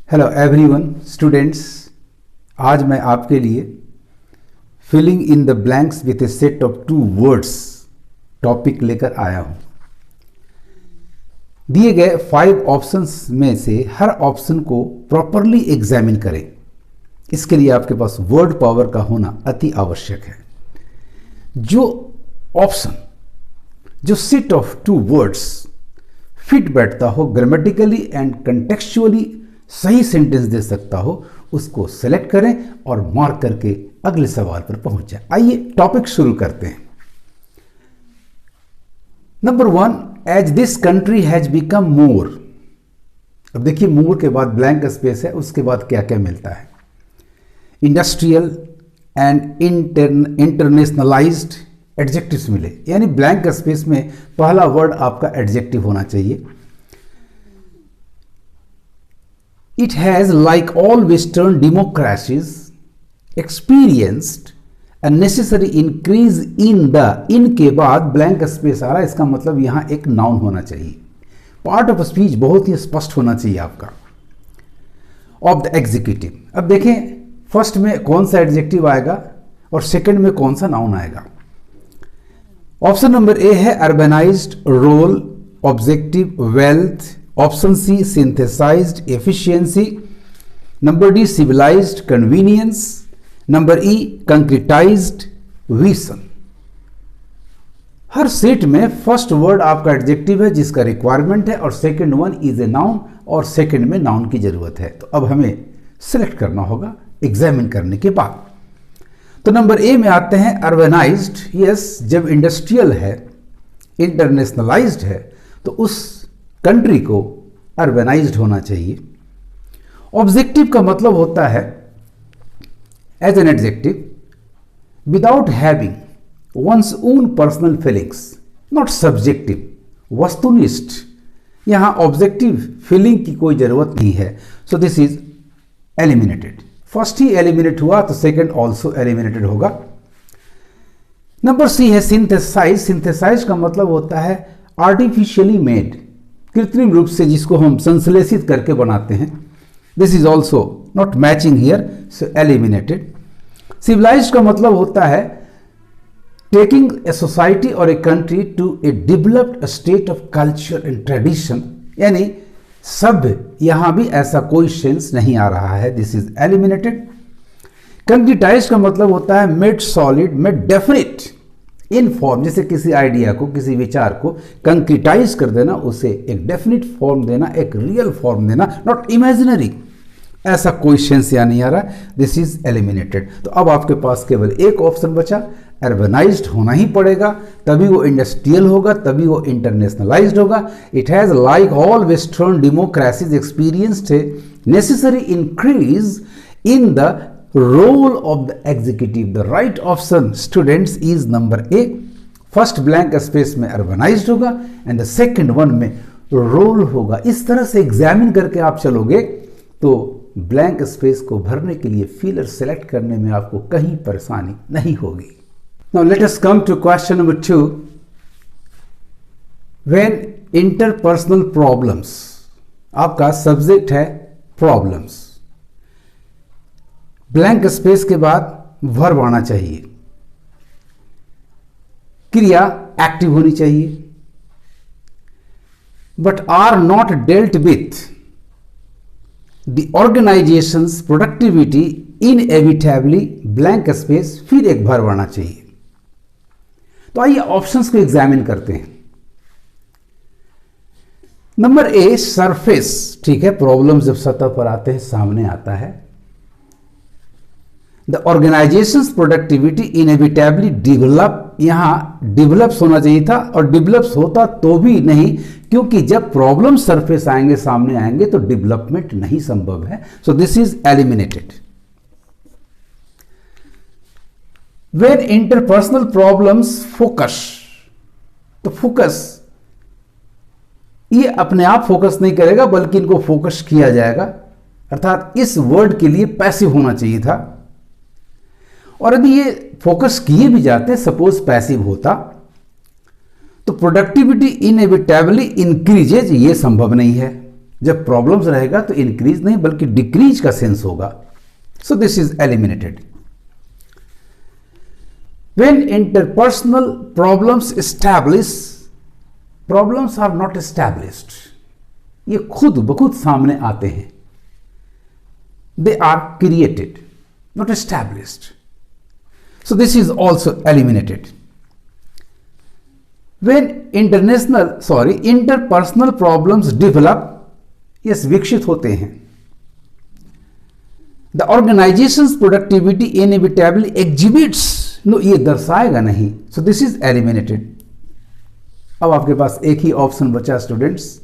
Hello everyone students, आज मैं आपके लिए filling in the blanks with a set of 2 words topic लेकर आया हूं। दिए गए 5 ऑप्शंस में से हर ऑप्शन को प्रॉपरली एग्जामिन करें। इसके लिए आपके पास वर्ड पावर का होना अति आवश्यक है। जो ऑप्शन जो सेट ऑफ 2 वर्ड्स फिट बैठता हो, ग्रामेटिकली एंड कंटेक्चुअली सही सेंटेंस दे सकता हो, उसको सेलेक्ट करें और मार्क करके अगले सवाल पर पहुंच जाए। आइए टॉपिक शुरू करते हैं। Number 1, as this country has become more. अब देखिए, मोर के बाद ब्लैंक स्पेस है, उसके बाद क्या क्या मिलता है। इंडस्ट्रियल एंड इंटरनेशनलाइज्ड एडजेक्टिव्स मिले, यानी ब्लैंक स्पेस में पहला वर्ड आपका एडजेक्टिव होना चाहिए। It has, like all Western democracies, experienced a necessary increase in the, in के बाद ब्लैंक स्पेस आ रहा है, इसका मतलब यहां एक नाउन होना चाहिए। पार्ट ऑफ स्पीच बहुत ही स्पष्ट होना चाहिए आपका। ऑफ द एग्जीक्यूटिव, अब देखें फर्स्ट में कौन सा एडजेक्टिव आएगा और सेकंड में कौन सा नाउन आएगा। ऑप्शन नंबर ए है urbanized, role, objective, wealth. Option C synthesized, efficiency. Number D civilized, convenience. Number E concretized, vision. हर सेट में फर्स्ट वर्ड आपका एडजेक्टिव है जिसका रिक्वायरमेंट है, और second one is a noun, और सेकंड में नाउन की जरूरत है। तो अब हमें सिलेक्ट करना होगा एग्जामिन करने के बाद। तो नंबर ए में आते हैं अर्बेनाइज्ड। यस, जब इंडस्ट्रियल है, इंटरनेशनलाइज्ड है, तो उस कंट्री को अर्बेनाइज्ड होना चाहिए। ऑब्जेक्टिव का मतलब होता है as an adjective without having one's own personal feelings, not subjective, वस्तुनिष्ठ। यहां ऑब्जेक्टिव फीलिंग की कोई जरूरत नहीं है, so this is eliminated. First ही एलिमिनेट हुआ तो सेकंड ऑल्सो एलिमिनेटेड होगा। नंबर सी है सिंथेसाइज। सिंथेसाइज का मतलब होता है आर्टिफिशियली मेड, कृत्रिम रूप से जिसको हम संश्लेषित करके बनाते हैं। This is also not matching here, so eliminated. Civilized का मतलब होता है टेकिंग ए सोसाइटी और a country to a developed state of culture and tradition, यानी सभ्य, यहां भी ऐसा कोई सेंस नहीं आ रहा है। This is eliminated. कंक्रीटाइज का मतलब होता है made solid, made definite in form, जैसे किसी आइडिया को, किसी विचार को कंक्रीटाइज कर देना, उसे एक डेफिनिट फॉर्म देना, एक रियल फॉर्म देना, नॉट इमेजिनरी। ऐसा कोई सेंस यहाँ नहीं आ रहा। This is eliminated. तो अब आपके पास केवल एक ऑप्शन बचा, अर्बनाइज्ड होना ही पड़ेगा, तभी वो इंडस्ट्रियल होगा, तभी वो इंटरनेशनलाइज्ड होगा। It has like all western democracies experienced a necessary increase in the role of the executive. The right option students is number A. First blank space में अर्बनाइज्ड होगा एंड द सेकंड वन में role होगा। इस तरह से examine करके आप चलोगे तो ब्लैंक स्पेस को भरने के लिए फिलर सेलेक्ट करने में आपको कहीं परेशानी नहीं होगी। Now let us come to question number 2। When interpersonal problems, आपका सब्जेक्ट है प्रॉब्लम्स, ब्लैंक स्पेस के बाद वर्ब आना चाहिए, क्रिया एक्टिव होनी चाहिए, but are not dealt with the organization's productivity inevitably, blank space, फिर एक वर्ब आना चाहिए। तो आइए ऑप्शंस को एग्जामिन करते हैं। नंबर ए सरफेस, ठीक है, प्रॉब्लम जब सतह पर आते हैं, सामने आता है। The organization's productivity inevitably develop, यहां डेवलप्स होना चाहिए था, और डेवलप्स होता तो भी नहीं, क्योंकि जब प्रॉब्लम सरफेस आएंगे, सामने आएंगे, तो डेवलपमेंट नहीं संभव है। So this is eliminated. When interpersonal problems focus, तो फोकस ये अपने आप फोकस नहीं करेगा, बल्कि इनको फोकस किया जाएगा, अर्थात इस वर्ड के लिए पैसिव होना चाहिए था। और यदि ये फोकस किए भी जाते, सपोज पैसिव होता, तो प्रोडक्टिविटी इनएविटेबली इंक्रीजेज, ये संभव नहीं है। जब प्रॉब्लम्स रहेगा तो इंक्रीज नहीं बल्कि डिक्रीज का सेंस होगा. So this is eliminated. When interpersonal problems establish, problems are not established. ये खुद बखुद सामने आते हैं. They are created, not established. So this is also eliminated. When interpersonal problems develop, yes, विकसित होते हैं. The organization's productivity inevitably exhibits. No ये दर्शाएगा नहीं. So this is eliminated. अब आपके पास एक ही ऑप्शन बचा स्टूडेंट्स,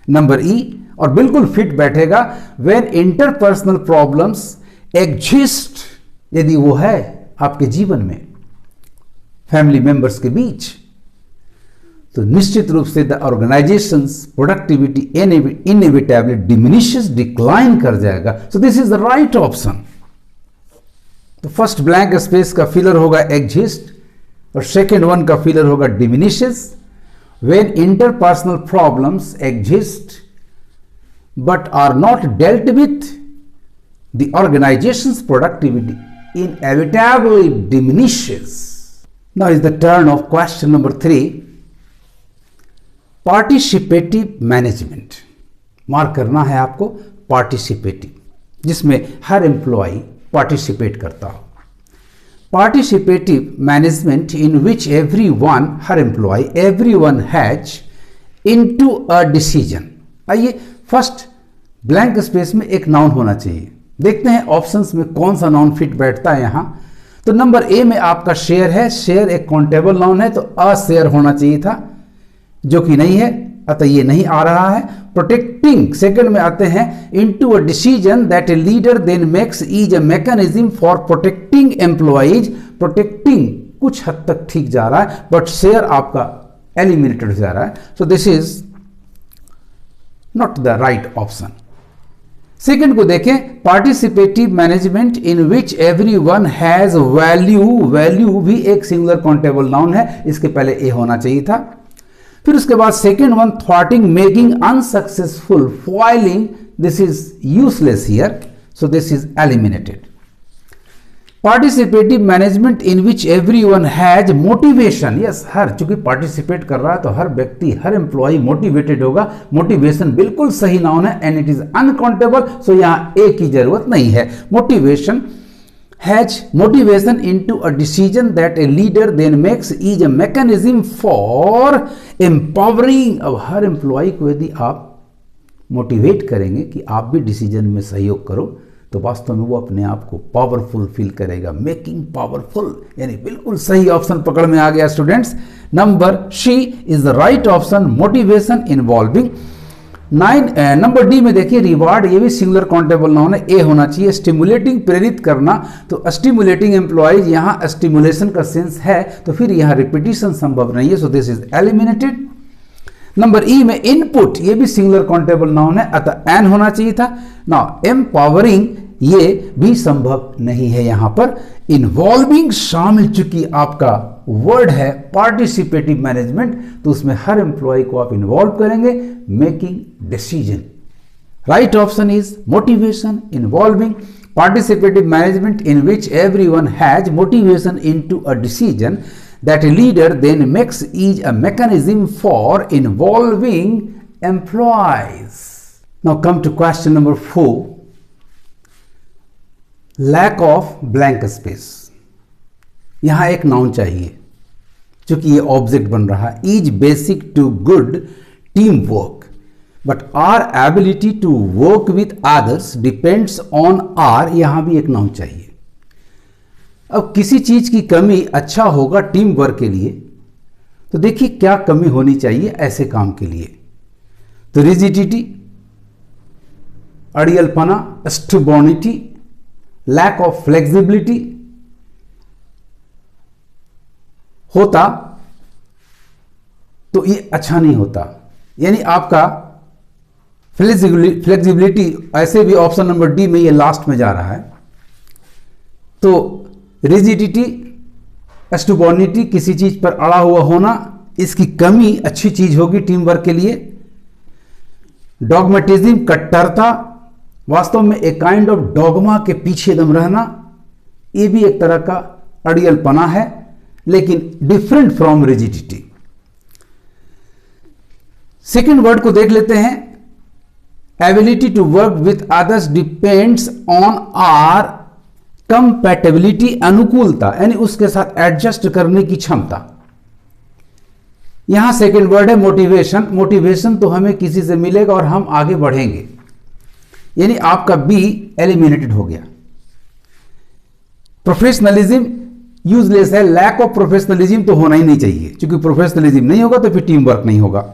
नंबर ई, और बिल्कुल फिट बैठेगा. व्हेन इंटरपर्सनल प्रॉब्लम्स एग्जिस्ट, यदि वो है आपके जीवन में फैमिली मेंबर्स के बीच, तो निश्चित रूप से the organization's productivity inevitably diminishes, decline कर जाएगा. So this is the right option. तो फर्स्ट ब्लैंक स्पेस का फिलर होगा एग्जिस्ट और सेकेंड वन का फिलर होगा diminishes. When interpersonal problems exist but are not dealt with, the organization's productivity inevitably diminishes. Now is the turn of question number 3. Participative management. Mark करना है आपको participative, जिसमें हर employ participate करता हो. Participative management in which everyone, हर employee, everyone has into a decision. आइए first blank space में एक नाउन होना चाहिए. देखते हैं ऑप्शंस में कौन सा नाउन फिट बैठता है यहां. तो नंबर ए में आपका शेयर है. शेयर एक काउंटेबल नाउन है, तो अ शेयर होना चाहिए था, जो कि नहीं है, अतः ये नहीं आ रहा है. प्रोटेक्टिंग सेकंड में आते हैं. Into a decision that a leader then makes is a mechanism for protecting employees. Protecting कुछ हद तक ठीक जा रहा है, बट शेयर आपका एलिमिनेटेड जा रहा है. So this is not the right option. Second को देखें, participative management in which everyone has value. Value भी एक सिंगुलर काउंटेबल नाउन है, इसके पहले ए होना चाहिए था. फिर उसके बाद second one, thwarting, making unsuccessful, foiling. This is useless here, so this is eliminated. Participative management in which everyone has motivation. Yes, हर, चूंकि पार्टिसिपेट कर रहा है तो हर व्यक्ति, हर एम्प्लॉय मोटिवेटेड होगा. मोटिवेशन बिल्कुल सही नाउन है and it is uncountable, so यहां ए की जरूरत नहीं है. Motivation has motivation into a decision that a leader then makes is a mechanism for empowering. अब हर एम्प्लॉय को यदि आप मोटिवेट करेंगे कि आप भी डिसीजन में सहयोग करो, तो वास्तव में वो अपने आप को पावरफुल फील करेगा. मेकिंग पावरफुल, यानी बिल्कुल सही ऑप्शन पकड़ में आ गया students. Number C is the right option, motivation involving. Number D में देखिए, रिवार्ड, ये भी सिंगुलर काउंटेबल नाउन है, ए होना चाहिए. स्टिमुलेटिंग, प्रेरित करना, तो स्टिमुलेटिंग एम्प्लॉयज, यहां स्टिमुलेशन का सेंस है, तो फिर यहां रिपीटिशन संभव नहीं है. So this is eliminated. Number ई में इनपुट, ये भी सिंगुलर काउंटेबल नाउन है, अतः एन होना चाहिए था. नाउ एम्पावरिंग, ये भी संभव नहीं है यहां पर. इन्वॉल्विंग शामिल, चूंकि आपका वर्ड है पार्टिसिपेटिव मैनेजमेंट, तो उसमें हर एम्प्लॉय को आप इन्वॉल्व करेंगे. Making decision. Right option is motivation involving participative management in which everyone has motivation into a decision that a leader then makes is a mechanism for involving employees. Now come to question number 4. Lack of blank space. यहां एक noun चाहिए, चूंकि ये object बन रहा है. Is basic to good team work, but our ability to work with others depends on our. यहां भी एक नाउन चाहिए. अब किसी चीज की कमी अच्छा होगा टीम वर्क के लिए, तो देखिए क्या कमी होनी चाहिए ऐसे काम के लिए. तो रिजिडिटी, अड़ियलपना, स्टुबॉर्निटी, लैक ऑफ फ्लेक्सिबिलिटी होता तो ये अच्छा नहीं होता. यानी आपका फ्लेक्सिबिलिटी, ऐसे भी ऑप्शन नंबर डी में ये लास्ट में जा रहा है. तो रिजिडिटी, स्टुबॉर्निटी, किसी चीज पर अड़ा हुआ होना, इसकी कमी अच्छी चीज होगी टीम वर्क के लिए. डॉगमेटिज्म कट्टरता, वास्तव में एक काइंड ऑफ डॉगमा के पीछे दम रहना, ये भी एक तरह का अड़ियलपना है, लेकिन different from rigidity. Second word को देख लेते हैं, ability to work with others depends on our compatibility, अनुकूलता यानी उसके साथ एडजस्ट करने की क्षमता। यहां सेकेंड वर्ड है मोटिवेशन। मोटिवेशन तो हमें किसी से मिलेगा और हम आगे बढ़ेंगे, यानी आपका बी एलिमिनेटेड हो गया। प्रोफेशनलिज्म यूजलेस है, लैक ऑफ प्रोफेशनलिज्म तो होना ही नहीं चाहिए, क्योंकि प्रोफेशनलिज्म नहीं होगा तो फिर टीम वर्क नहीं होगा,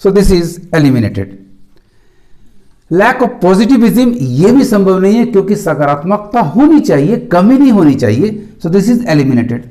so this is eliminated. Lack of positivism, यह भी संभव नहीं है क्योंकि सकारात्मकता होनी चाहिए, कमी नहीं होनी चाहिए, so this is eliminated.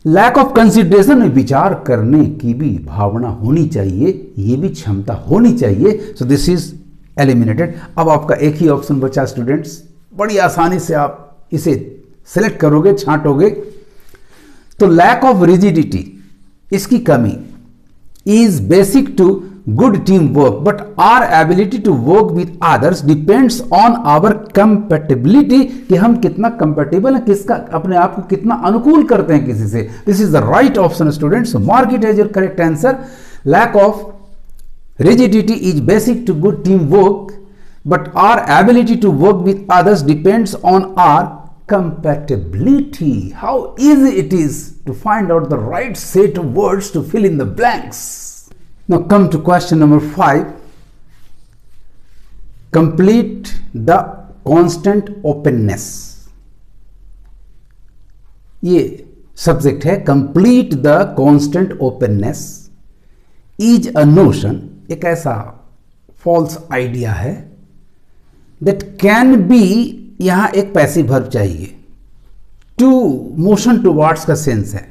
Lack of consideration, विचार करने की भी भावना होनी चाहिए, यह भी क्षमता होनी चाहिए, सो दिस इज एलिमिनेटेड। अब आपका एक ही ऑप्शन बचा स्टूडेंट्स, बड़ी आसानी से आप इसे सिलेक्ट करोगे, छांटोगे। तो लैक ऑफ रिजिडिटी, इसकी कमी, is basic to good team work but our ability to work with others depends on our compatibility, कि हम कितना कंपैटिबल है, किसका अपने आप को कितना अनुकूल करते हैं किसी से। This is the right option students, mark it as your correct answer. Lack of rigidity is basic to good teamwork, but our ability to work with others depends on our compatibility. How easy it is to find out the right set of words to fill in the blanks. Now come to question number 5. Complete the constant openness. ये subject है। Complete the constant openness is a notion, एक ऐसा false idea है, that can be, यहां एक passive verb चाहिए, to motion towards का sense है,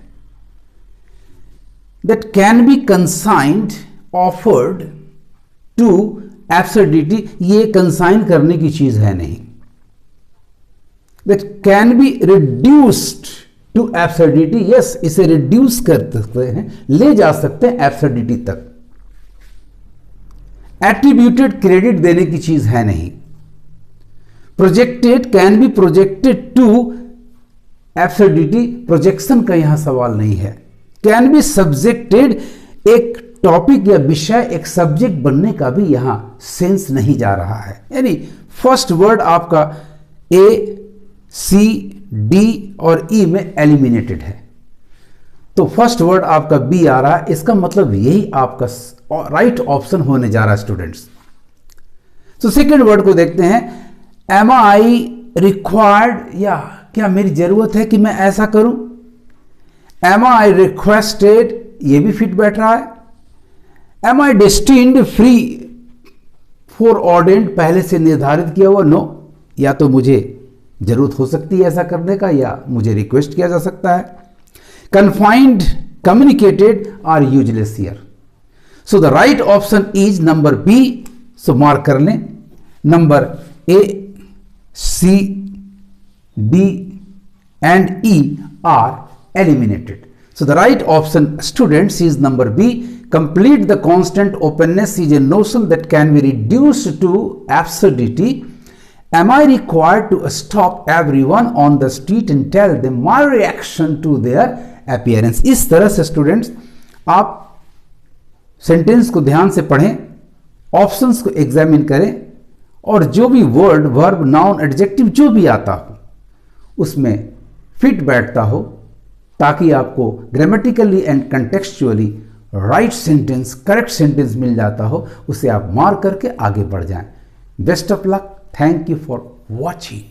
that can be consigned offered to absurdity, ये कंसाइन करने की चीज है नहीं, that can be reduced to absurdity, yes इसे रिड्यूस कर सकते हैं, ले जा सकते हैं एब्सर्डिटी तक। एट्रीब्यूटेड, क्रेडिट देने की चीज है नहीं। Projected, can be projected to absurdity, projection का यहां सवाल नहीं है। कैन बी सब्जेक्टेड, एक टॉपिक या विषय, एक सब्जेक्ट बनने का भी यहां सेंस नहीं जा रहा है, यानी फर्स्ट वर्ड आपका ए, सी, डी और ई में एलिमिनेटेड है, तो फर्स्ट वर्ड आपका बी आ रहा है, इसका मतलब यही आपका राइट ऑप्शन होने जा रहा है स्टूडेंट्स। तो सेकेंड वर्ड को देखते हैं, एम आई रिक्वायर्ड, या क्या मेरी जरूरत है कि मैं ऐसा करूं। एम आई रिक्वेस्टेड, ये भी फिट बैठ रहा है। Am I destined, free for ordained, पहले से निर्धारित किया हुआ, नो, या तो मुझे जरूरत हो सकती है ऐसा करने का, या मुझे रिक्वेस्ट किया जा सकता है। Confined, communicated are useless here, so the right option is number B, so mark कर लें। Number A, C, D and E are eliminated, so the right option students is number B. Complete the constant openness is a notion that can be reduced to absurdity. Am I required to stop everyone on the street and tell them my reaction to their appearance? इस तरह से students आप sentence को ध्यान से पढ़ें, options को examine करें, और जो भी वर्ड, वर्ब, नाउन, एडजेक्टिव जो भी आता हो उसमें फिट बैठता हो, ताकि आपको grammatically and contextually right sentence, correct sentence मिल जाता हो, उसे आप मार्क करके आगे बढ़ जाएं। Best of luck, thank you for watching.